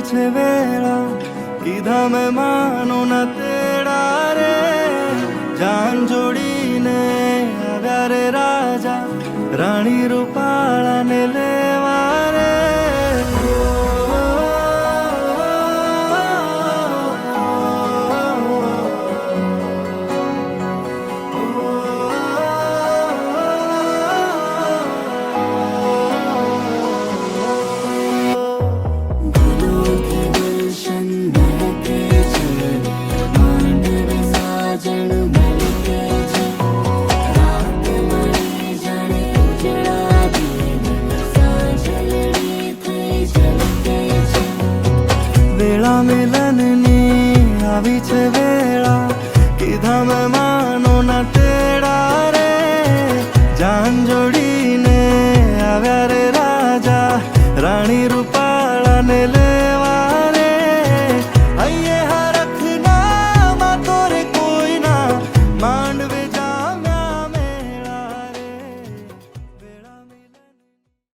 छे वेला कीधा में मानो न तेड़ा रे जान जोड़ीने આવ્યા रे राजा राणी रूपाळा ने लेवा रे वेला मिलननी आवी छे वेला कीधा में मानो न तेड़ा रे जान जोड़ीने આવ્યા रे राजा राणी रूपाळा ने लेवा रे अये हरखना मा तोरे कोई ना मांड